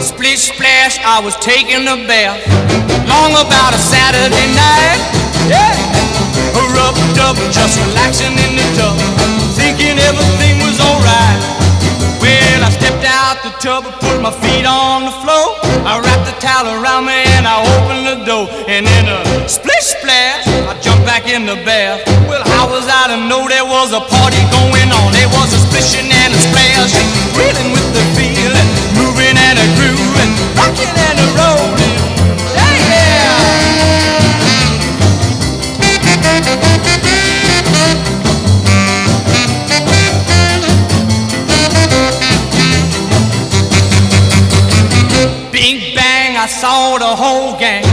Splish splash, I was taking a bath. Long about a Saturday night. Yeah. Rubbed up, just relaxing in the tub, thinking everything was alright. Well, I stepped out the tub and put my feet on the floor. I wrapped the towel around me and I opened the door. And in a splish splash, I jumped back in the bath. Well, how was I to know there was a party going on? There was a splishing and a splash, reeling with the feeling, moving and a grooving, rocking and a rolling. Yeah, yeah. Bing bang, I saw the whole gang